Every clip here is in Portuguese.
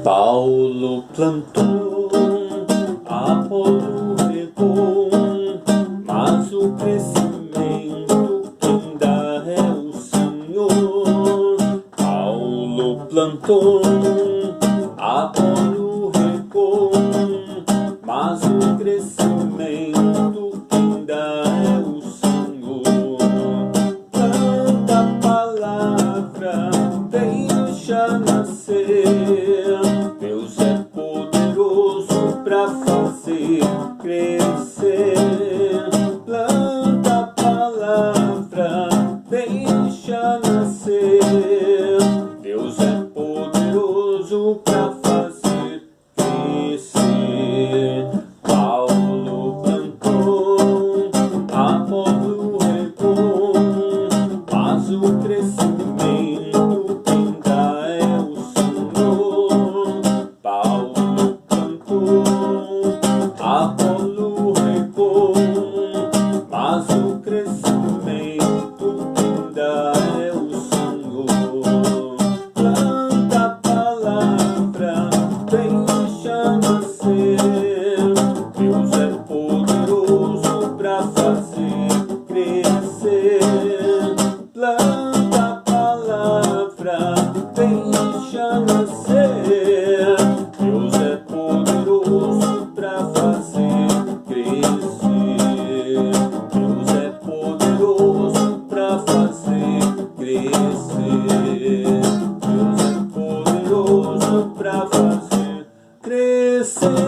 Paulo plantou, Apolo regou, mas o crescimento quem dá é o Senhor. Paulo plantou, Apolo regou, mas o crescimento quem dá é o Senhor. Planta a palavra, deixa nascer. Deus é poderoso pra fazer crescer. Planta a palavra, deixa nascer. Deus é poderoso pra fazer crescer. Paulo plantou, Apolo regou, mas o crescimento quem dá é o Senhor. Paulo plantou, Apolo regou, mas o crescimento quem dá é o Senhor. Planta a palavra, deixa nascer. Deus é poderoso pra fazer crescer. Planta a palavra, deixa nascer. Deus é poderoso pra fazer crescer. Deus é poderoso pra fazer crescer. Deus é poderoso pra fazer crescer.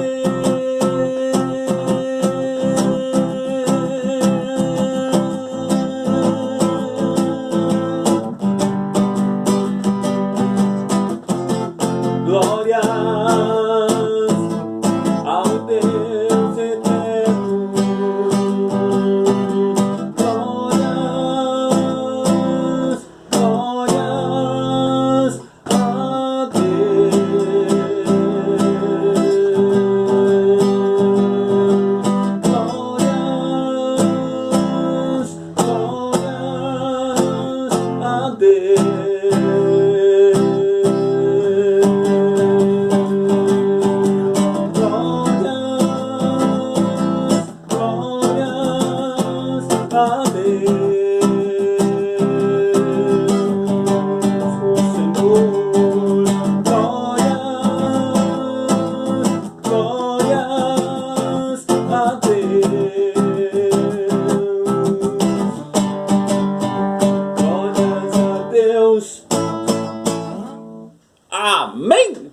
Glórias ao Deus eterno. Glórias, glórias a Deus. Glórias, glórias a Deus. Amém?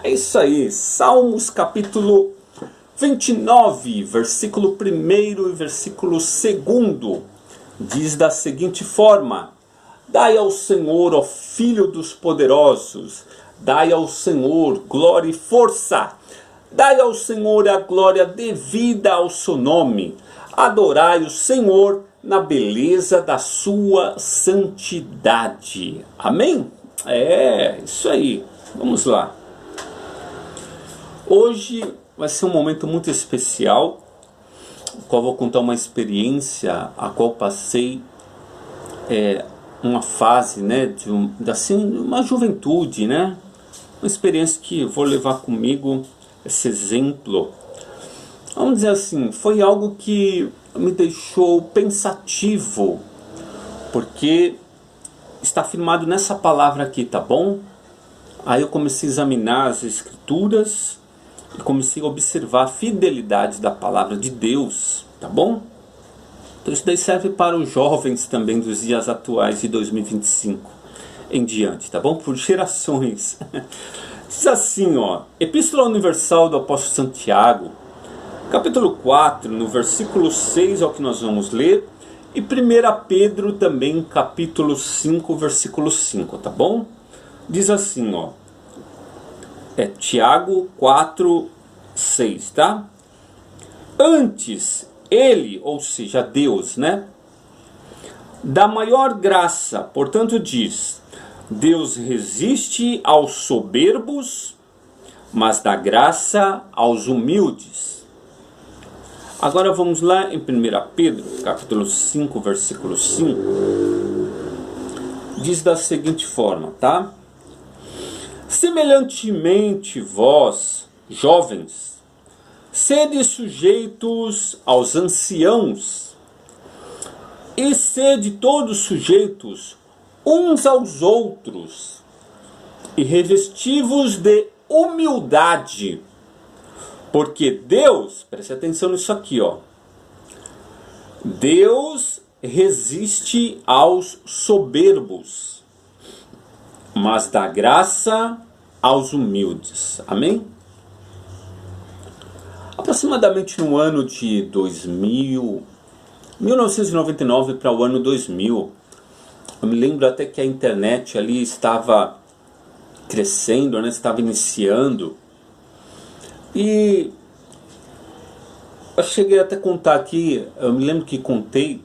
É isso aí, Salmos capítulo 29, versículo 1 e versículo 2, diz da seguinte forma: Dai ao Senhor, ó Filho dos poderosos, dai ao Senhor glória e força, dai ao Senhor a glória devida ao seu nome, adorai o Senhor na beleza da sua santidade. Amém? É, isso aí. Vamos lá. Hoje vai ser um momento muito especial, no qual vou contar uma experiência a qual passei uma fase, né, uma juventude, né? Uma experiência que eu vou levar comigo, esse exemplo. Vamos dizer assim, foi algo que me deixou pensativo, porque está afirmado nessa palavra aqui, tá bom? Aí eu comecei a examinar as escrituras e comecei a observar a fidelidade da palavra de Deus, tá bom? Então isso daí serve para os jovens também dos dias atuais de 2025 em diante, tá bom? Por gerações. Diz assim, ó, Epístola Universal do Apóstolo Santiago, capítulo 4, no versículo 6 é o que nós vamos ler, e 1 Pedro também, capítulo 5, versículo 5, tá bom? Diz assim, ó, Tiago 4, 6, tá? Antes, ele, ou seja, Deus, né, dá maior graça, portanto diz, Deus resiste aos soberbos, mas dá graça aos humildes. Agora vamos lá em 1 Pedro, capítulo 5, versículo 5. diz da seguinte forma, tá? Semelhantemente vós, jovens, sede sujeitos aos anciãos, e sede todos sujeitos uns aos outros, e revesti-vos de humildade, porque Deus, preste atenção nisso aqui, ó. Deus resiste aos soberbos, mas dá graça aos humildes. Amém? Aproximadamente no ano de 1999 para o ano 2000, eu me lembro até que a internet ali estava crescendo, né? Estava iniciando. E eu cheguei até a contar aqui, eu me lembro que contei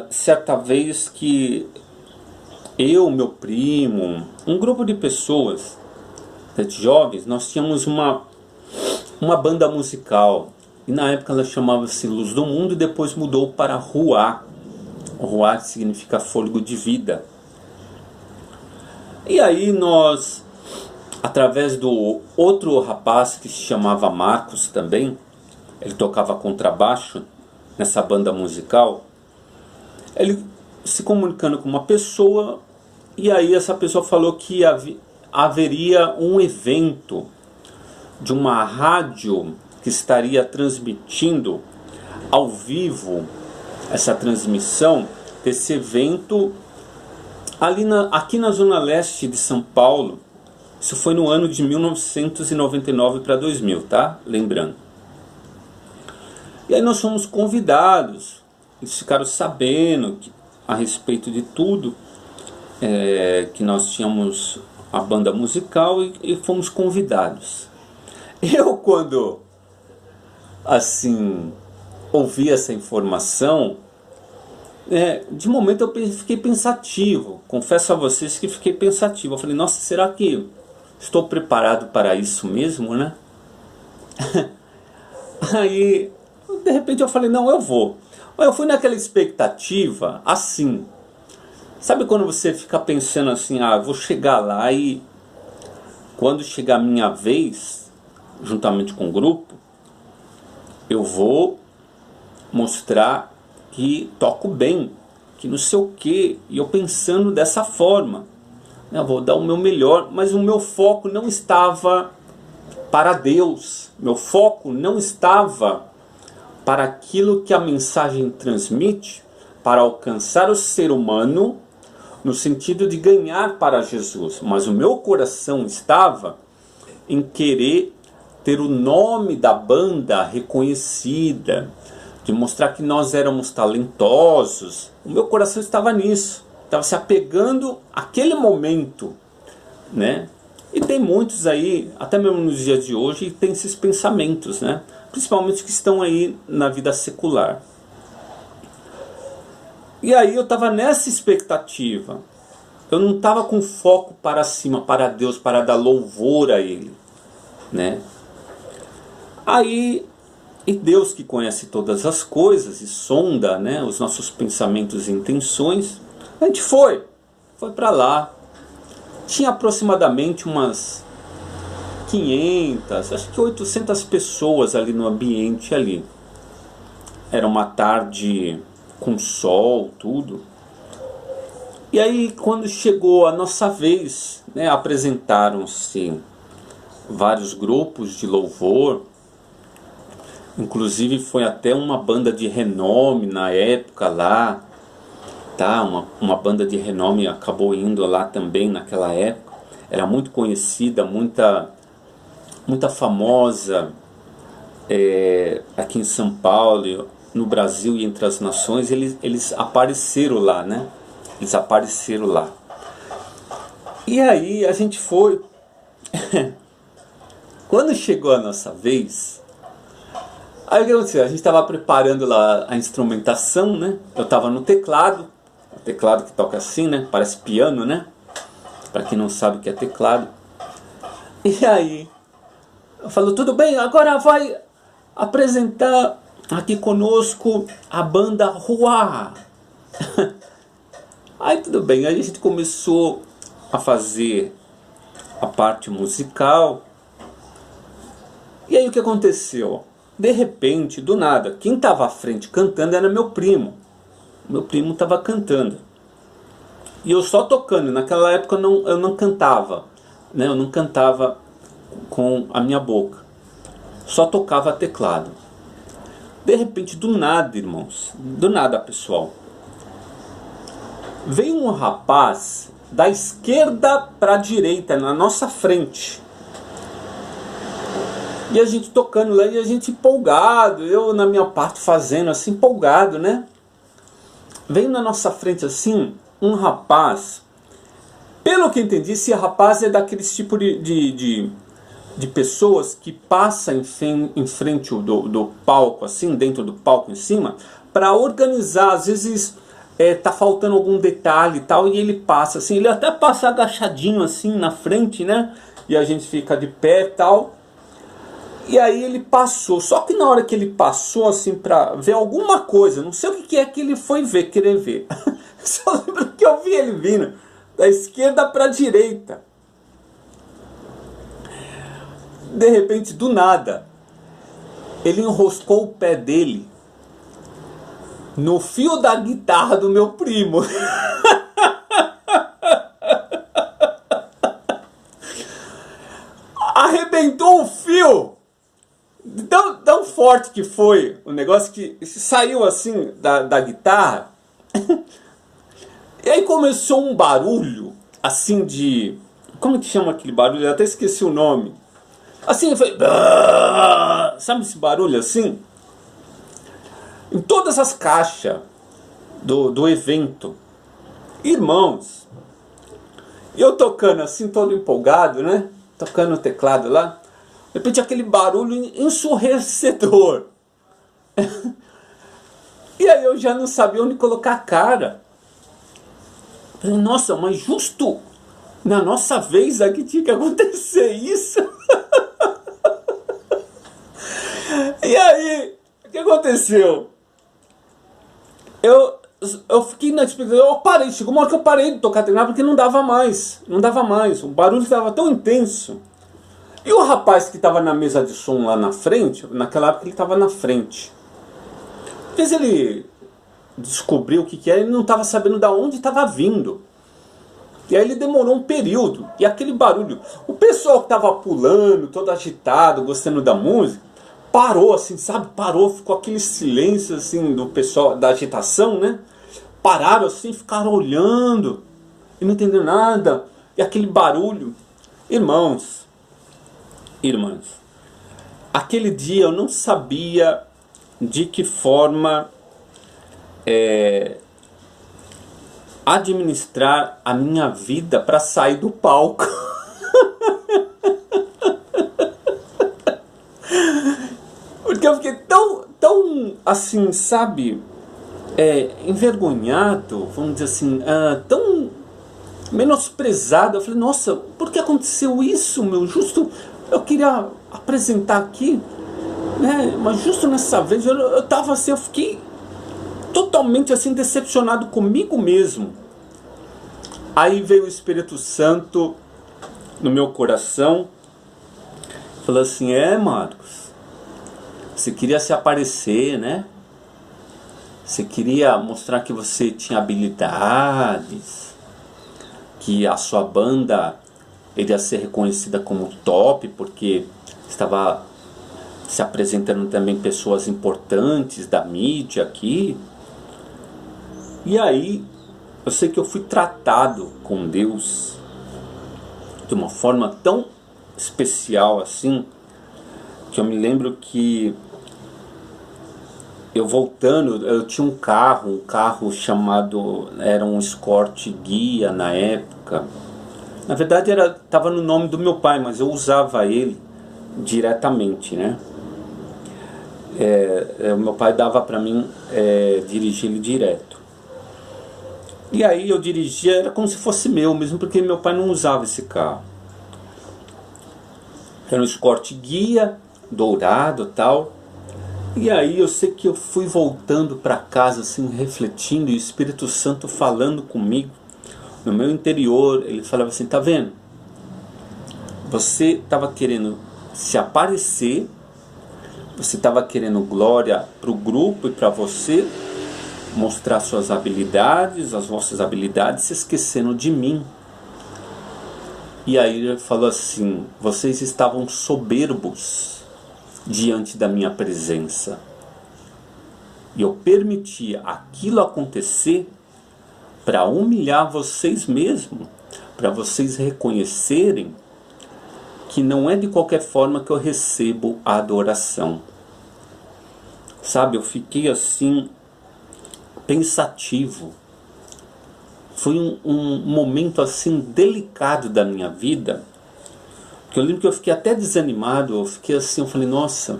certa vez que eu, meu primo, um grupo de pessoas, de jovens, nós tínhamos uma banda musical. E na época ela chamava-se Luz do Mundo e depois mudou para Ruá. Ruá significa fôlego de vida. E aí nós, através do outro rapaz que se chamava Marcos também, ele tocava contrabaixo nessa banda musical, ele se comunicando com uma pessoa, e aí essa pessoa falou que haveria um evento de uma rádio que estaria transmitindo ao vivo essa transmissão desse evento aqui na zona leste de São Paulo. Isso foi no ano de 1999 para 2000, tá? Lembrando. E aí nós fomos convidados, eles ficaram sabendo a respeito de tudo, que nós tínhamos a banda musical e fomos convidados. Eu, quando assim ouvi essa informação, de momento eu fiquei pensativo. Confesso a vocês que fiquei pensativo. Eu falei, nossa, será que estou preparado para isso mesmo, né? Aí, de repente eu falei, não, eu vou. Eu fui naquela expectativa, assim. Sabe quando você fica pensando assim, eu vou chegar lá e quando chegar a minha vez, juntamente com o grupo, eu vou mostrar que toco bem, que não sei o que, e eu pensando dessa forma, eu vou dar o meu melhor, mas o meu foco não estava para Deus, meu foco não estava para aquilo que a mensagem transmite, para alcançar o ser humano, no sentido de ganhar para Jesus, mas o meu coração estava em querer ter o nome da banda reconhecida, de mostrar que nós éramos talentosos. O meu coração estava nisso, estava se apegando àquele momento, né? E tem muitos aí, até mesmo nos dias de hoje, tem esses pensamentos, né? Principalmente que estão aí na vida secular. E aí eu estava nessa expectativa. Eu não estava com foco para cima, para Deus, para dar louvor a Ele, né? Aí, e Deus que conhece todas as coisas e sonda, né, os nossos pensamentos e intenções, a gente foi para lá. Tinha aproximadamente umas 500, acho que 800 pessoas ali no ambiente ali. Era uma tarde com sol, tudo. E aí quando chegou a nossa vez, né, apresentaram-se vários grupos de louvor. Inclusive foi até uma banda de renome na época lá, tá? Uma banda de renome acabou indo lá também naquela época. Era muito conhecida, muita famosa aqui em São Paulo, no Brasil e entre as nações. Eles apareceram lá, né? Eles apareceram lá. E aí a gente foi. Quando chegou a nossa vez, aí o que aconteceu? A gente estava preparando lá a instrumentação, né? Eu estava no teclado, o teclado que toca assim, né? Parece piano, né? Para quem não sabe o que é teclado. E aí eu falo, tudo bem, agora vai apresentar aqui conosco a banda Ruá. Aí tudo bem, aí a gente começou a fazer a parte musical. E aí o que aconteceu? De repente, do nada, quem estava à frente cantando era meu primo. Meu primo estava cantando. E eu só tocando. Naquela época eu não cantava, né? Eu não cantava com a minha boca. Só tocava teclado. De repente, do nada, irmãos, do nada, pessoal, veio um rapaz da esquerda para a direita, na nossa frente. E a gente tocando lá, e a gente empolgado, eu na minha parte fazendo assim, empolgado, né? Veio na nossa frente assim, um rapaz. Pelo que entendi, esse rapaz é daqueles tipo de pessoas que passa em frente do palco, assim, dentro do palco em cima, para organizar. Às vezes tá faltando algum detalhe e tal, e ele passa assim, ele até passa agachadinho assim na frente, né? E a gente fica de pé e tal. E aí ele passou, só que na hora que ele passou assim para ver alguma coisa, não sei o que é que ele foi ver, querer ver. Só lembro que eu vi ele vindo da esquerda para a direita. De repente, do nada, ele enroscou o pé dele no fio da guitarra do meu primo. Arrebentou o fio. Tão forte que foi o negócio que saiu assim da guitarra. E aí começou um barulho assim de... Como que chama aquele barulho? Eu até esqueci o nome. Assim, foi... Sabe esse barulho assim? Em todas as caixas do evento. Irmãos, eu tocando assim, todo empolgado, né? Tocando o teclado lá. De repente aquele barulho ensurdecedor. E aí eu já não sabia onde colocar a cara. Falei, nossa, mas justo na nossa vez aqui tinha que acontecer isso. E aí, o que aconteceu? Eu fiquei na expectativa, eu parei, chegou uma hora que eu parei de tocar teclado porque não dava mais. Não dava mais, o barulho estava tão intenso. E o rapaz que estava na mesa de som lá na frente, naquela época ele estava na frente. Às vezes ele descobriu o que era, ele não estava sabendo de onde estava vindo. E aí ele demorou um período. E aquele barulho, o pessoal que estava pulando, todo agitado, gostando da música, parou assim, sabe? Parou, ficou aquele silêncio assim do pessoal, da agitação, né? Pararam assim, ficaram olhando e não entenderam nada. E aquele barulho. Irmãs, aquele dia eu não sabia de que forma administrar a minha vida para sair do palco. Porque eu fiquei tão assim, sabe, envergonhado, vamos dizer assim, tão menosprezado. Eu falei, nossa, por que aconteceu isso, meu? Justo eu queria apresentar aqui, né? Mas justo nessa vez eu tava assim, eu fiquei totalmente assim decepcionado comigo mesmo. Aí veio o Espírito Santo no meu coração, falou assim, Marcos, você queria se aparecer, né? Você queria mostrar que você tinha habilidades, que a sua banda iria ser reconhecida como top, porque estava se apresentando também pessoas importantes da mídia aqui. E aí, eu sei que eu fui tratado com Deus de uma forma tão especial assim, que eu me lembro que eu voltando, eu tinha um carro chamado, era um Escort Guia na época. Na verdade estava no nome do meu pai, mas eu usava ele diretamente, né? O meu pai dava para mim dirigir ele direto. E aí eu dirigia, era como se fosse meu mesmo, porque meu pai não usava esse carro. Era um Escort Guia, dourado e tal. E aí eu sei que eu fui voltando para casa assim, refletindo, e o Espírito Santo falando comigo no meu interior. Ele falava assim: tá vendo? Você estava querendo se aparecer, você estava querendo glória para o grupo e para você, mostrar suas habilidades, as vossas habilidades, se esquecendo de mim. E aí ele falou assim: vocês estavam soberbos diante da minha presença. E eu permiti aquilo acontecer para humilhar vocês mesmos, para vocês reconhecerem que não é de qualquer forma que eu recebo a adoração. Sabe, eu fiquei assim, pensativo. Foi um momento assim delicado da minha vida, que eu lembro que eu fiquei até desanimado. Eu fiquei assim, eu falei: nossa,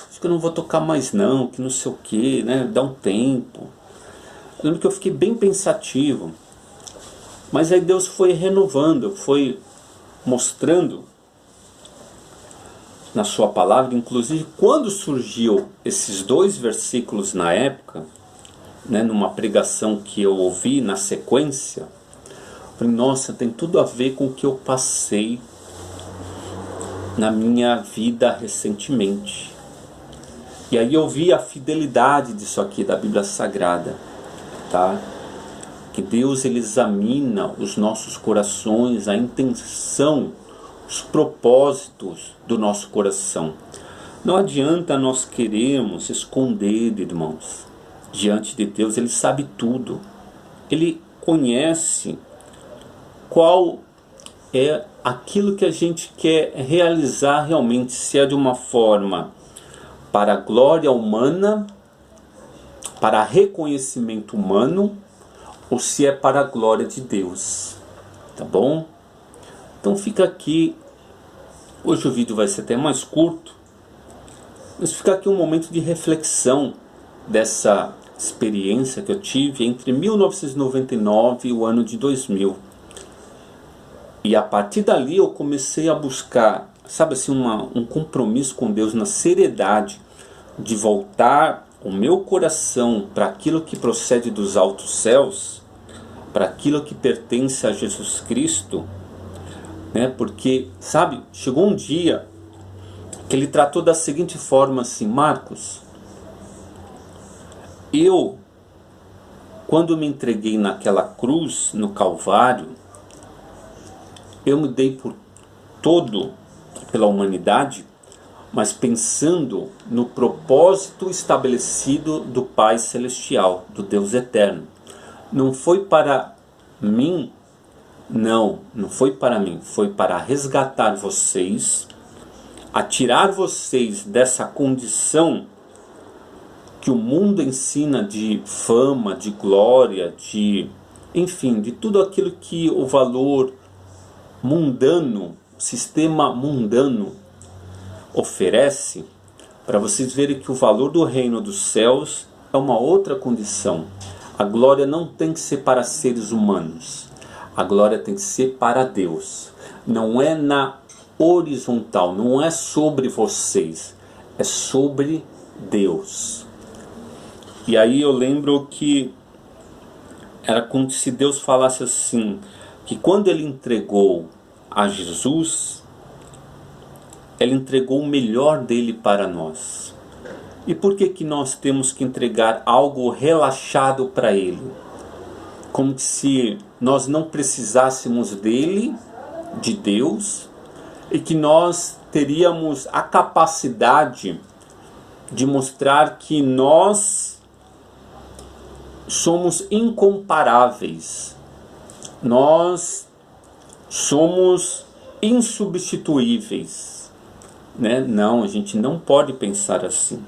acho que eu não vou tocar mais não, que não sei o que, né, dá um tempo. Eu lembro que eu fiquei bem pensativo, mas aí Deus foi renovando, foi mostrando na sua palavra. Inclusive quando surgiu esses 2 versículos na época, né, numa pregação que eu ouvi na sequência, eu falei: nossa, tem tudo a ver com o que eu passei na minha vida recentemente. E aí eu vi a fidelidade disso aqui da Bíblia Sagrada, tá? Que Deus, ele examina os nossos corações, a intenção, os propósitos do nosso coração. Não adianta nós queremos esconder, irmãos, diante de Deus. Ele sabe tudo. Ele conhece qual é aquilo que a gente quer realizar realmente, se é de uma forma para a glória humana, para reconhecimento humano, ou se é para a glória de Deus. Tá bom? Então fica aqui. Hoje o vídeo vai ser até mais curto, mas fica aqui um momento de reflexão dessa experiência que eu tive entre 1999 e o ano de 2000. E a partir dali eu comecei a buscar, sabe assim, um compromisso com Deus, na seriedade de voltar o meu coração para aquilo que procede dos altos céus, para aquilo que pertence a Jesus Cristo, né? Porque, sabe, chegou um dia que ele tratou da seguinte forma assim: Marcos, eu, quando me entreguei naquela cruz, no Calvário, eu me dei por todo pela humanidade, mas pensando no propósito estabelecido do Pai Celestial, do Deus Eterno. Não foi para mim, não foi para mim, foi para resgatar vocês, a tirar vocês dessa condição que o mundo ensina de fama, de glória, enfim, de tudo aquilo que o valor mundano, o sistema mundano oferece, para vocês verem que o valor do reino dos céus é uma outra condição. A glória não tem que ser para seres humanos, a glória tem que ser para Deus. Não é na horizontal, não é sobre vocês, é sobre Deus. E aí eu lembro que era como se Deus falasse assim, que quando ele entregou a Jesus, ele entregou o melhor dele para nós. E por que nós temos que entregar algo relaxado para ele? Como se nós não precisássemos dele, de Deus, e que nós teríamos a capacidade de mostrar que nós somos incomparáveis, nós somos insubstituíveis, né? Não, a gente não pode pensar assim.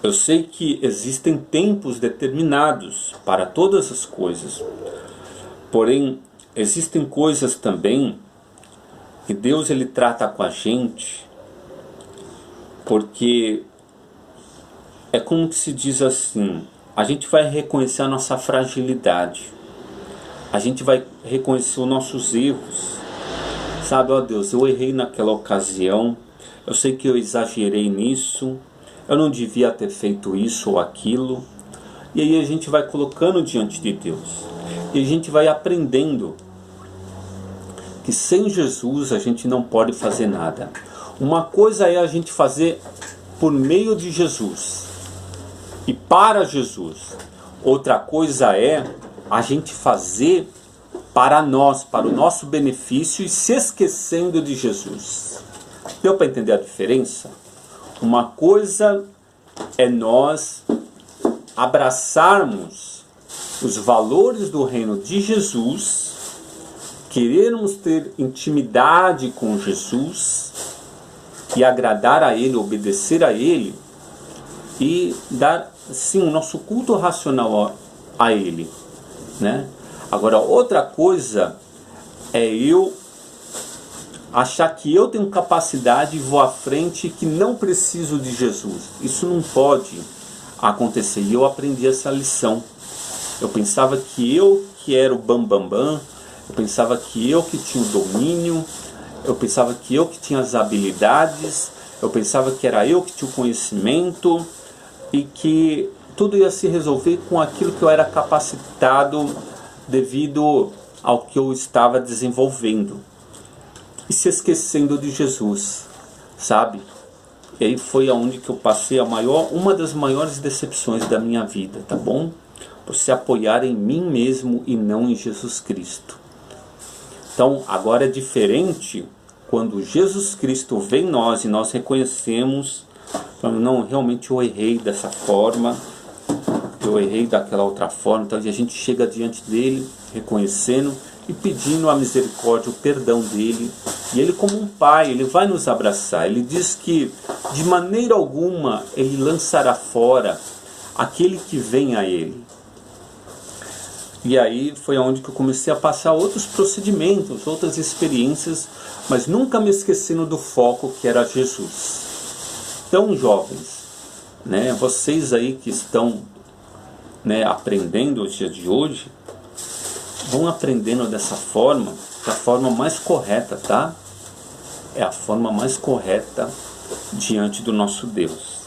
Eu sei que existem tempos determinados para todas as coisas, porém existem coisas também que Deus, ele trata com a gente, porque é como que se diz assim, a gente vai reconhecer a nossa fragilidade, a gente vai reconhecer os nossos erros, sabe? Ó Deus, eu errei naquela ocasião, eu sei que eu exagerei nisso, eu não devia ter feito isso ou aquilo. E aí a gente vai colocando diante de Deus. E a gente vai aprendendo que sem Jesus a gente não pode fazer nada. Uma coisa é a gente fazer por meio de Jesus e para Jesus. Outra coisa é a gente fazer para nós, para o nosso benefício e se esquecendo de Jesus. Deu para entender a diferença? Uma coisa é nós abraçarmos os valores do reino de Jesus, querermos ter intimidade com Jesus e agradar a Ele, obedecer a Ele e dar, sim, o nosso culto racional a Ele, né? Agora, outra coisa é eu achar que eu tenho capacidade e vou à frente e que não preciso de Jesus. Isso não pode acontecer. E eu aprendi essa lição. Eu pensava que eu que era o bambambam, eu pensava que eu que tinha o domínio, eu pensava que eu que tinha as habilidades, eu pensava que era eu que tinha o conhecimento e que tudo ia se resolver com aquilo que eu era capacitado devido ao que eu estava desenvolvendo. E se esquecendo de Jesus, sabe? E aí foi aonde que eu passei uma das maiores decepções da minha vida, tá bom? Por se apoiar em mim mesmo e não em Jesus Cristo. Então, agora é diferente quando Jesus Cristo vem em nós e nós reconhecemos, não, realmente eu errei dessa forma, eu errei daquela outra forma. Então a gente chega diante dele, reconhecendo e pedindo a misericórdia, o perdão dele. E ele, como um pai, ele vai nos abraçar. Ele diz que de maneira alguma ele lançará fora aquele que vem a ele. E aí foi onde que eu comecei a passar outros procedimentos, outras experiências, mas nunca me esquecendo do foco que era Jesus. Então, jovens, né, vocês aí que estão, né, aprendendo os dias de hoje, vão aprendendo dessa forma, da forma mais correta, tá? É a forma mais correta diante do nosso Deus.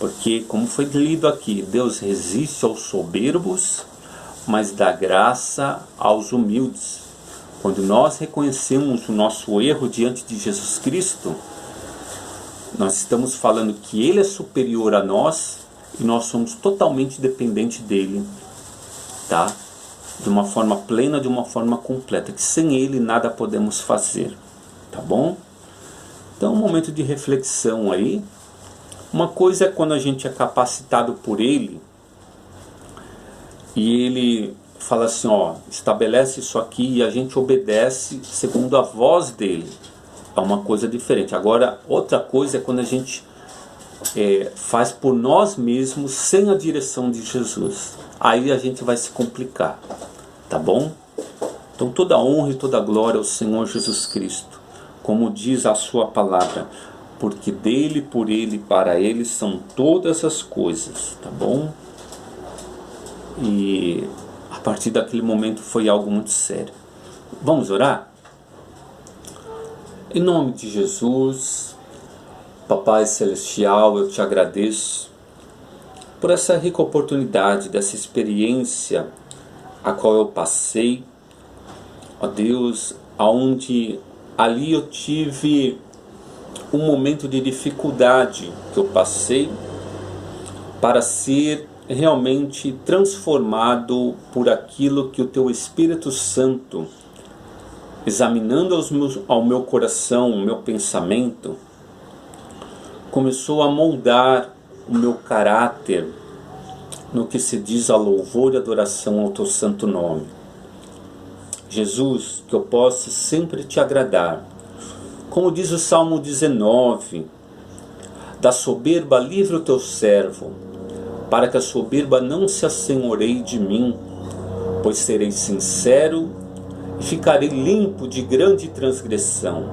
Porque, como foi lido aqui, Deus resiste aos soberbos, mas dá graça aos humildes. Quando nós reconhecemos o nosso erro diante de Jesus Cristo, nós estamos falando que Ele é superior a nós e nós somos totalmente dependentes dEle, tá? De uma forma plena, de uma forma completa, que sem Ele nada podemos fazer, tá bom? Então, um momento de reflexão aí. Uma coisa é quando a gente é capacitado por Ele e Ele fala assim, ó, estabelece isso aqui e a gente obedece segundo a voz dEle. É uma coisa diferente. Agora, outra coisa é quando a gente faz por nós mesmos sem a direção de Jesus. Aí a gente vai se complicar, tá bom? Então toda honra e toda glória ao Senhor Jesus Cristo, como diz a sua palavra, porque dele, por ele, para ele são todas as coisas, tá bom? E a partir daquele momento foi algo muito sério. Vamos orar? Em nome de Jesus, Papai Celestial, eu te agradeço por essa rica oportunidade, dessa experiência a qual eu passei, ó Deus, aonde ali eu tive um momento de dificuldade que eu passei para ser realmente transformado por aquilo que o Teu Espírito Santo, examinando ao meu coração, o meu pensamento, começou a moldar o meu caráter no que se diz a louvor e adoração ao Teu santo nome. Jesus, que eu possa sempre Te agradar. Como diz o Salmo 19, da soberba livra o Teu servo, para que a soberba não se assenhoreie de mim, pois serei sincero e ficarei limpo de grande transgressão.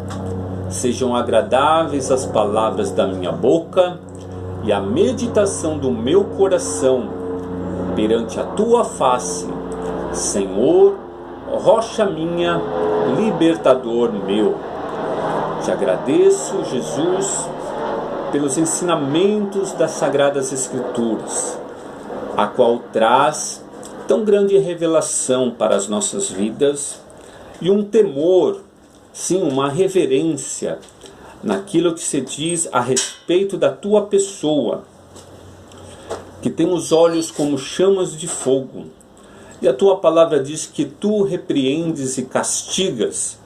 Sejam agradáveis as palavras da minha boca e a meditação do meu coração perante a Tua face, Senhor, rocha minha, libertador meu. Te agradeço, Jesus, pelos ensinamentos das Sagradas Escrituras, a qual traz tão grande revelação para as nossas vidas e um temor, sim, uma reverência naquilo que se diz a respeito da tua pessoa, que tem os olhos como chamas de fogo. E a tua palavra diz que tu repreendes e castigas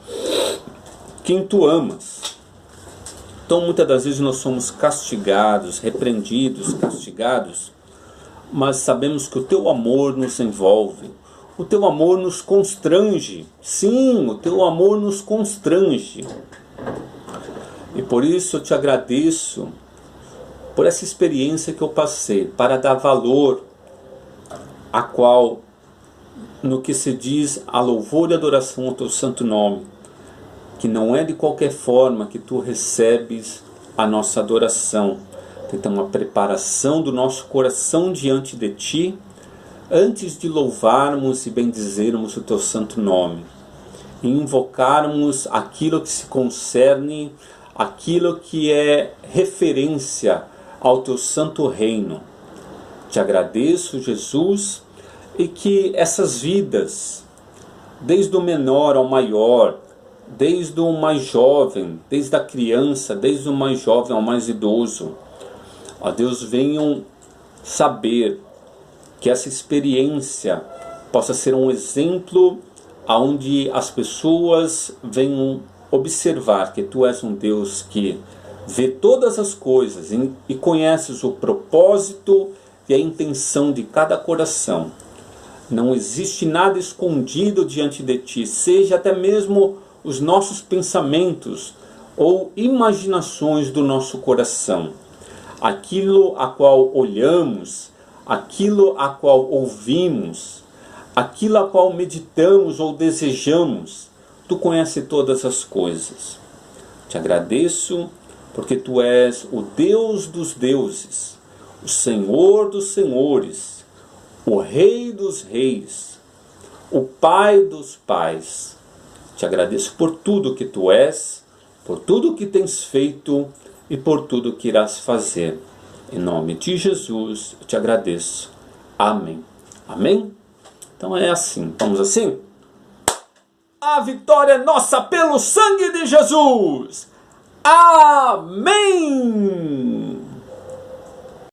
quem tu amas. Então muitas das vezes nós somos castigados, repreendidos, castigados, mas sabemos que o teu amor nos envolve, o teu amor nos constrange. Sim, o teu amor nos constrange. E por isso eu te agradeço por essa experiência que eu passei, para dar valor a qual, no que se diz a louvor e adoração ao teu santo nome, que não é de qualquer forma que tu recebes a nossa adoração. Então, uma preparação do nosso coração diante de ti, antes de louvarmos e bendizermos o teu santo nome, e invocarmos aquilo que se concerne, aquilo que é referência ao teu santo reino. Te agradeço, Jesus, e que essas vidas, desde o menor ao maior, desde o mais jovem, desde a criança, desde o mais jovem ao mais idoso, ó Deus, venham saber que essa experiência possa ser um exemplo onde as pessoas venham observar que tu és um Deus que vê todas as coisas e conheces o propósito e a intenção de cada coração. Não existe nada escondido diante de ti, seja até mesmo os nossos pensamentos ou imaginações do nosso coração. Aquilo a qual olhamos, aquilo a qual ouvimos, aquilo a qual meditamos ou desejamos, tu conheces todas as coisas. Te agradeço porque tu és o Deus dos deuses, o Senhor dos senhores, o Rei dos reis, o Pai dos pais. Te agradeço por tudo que tu és, por tudo que tens feito e por tudo que irás fazer. Em nome de Jesus, eu te agradeço. Amém. Amém? Então é assim. Vamos assim? A vitória é nossa pelo sangue de Jesus. Amém!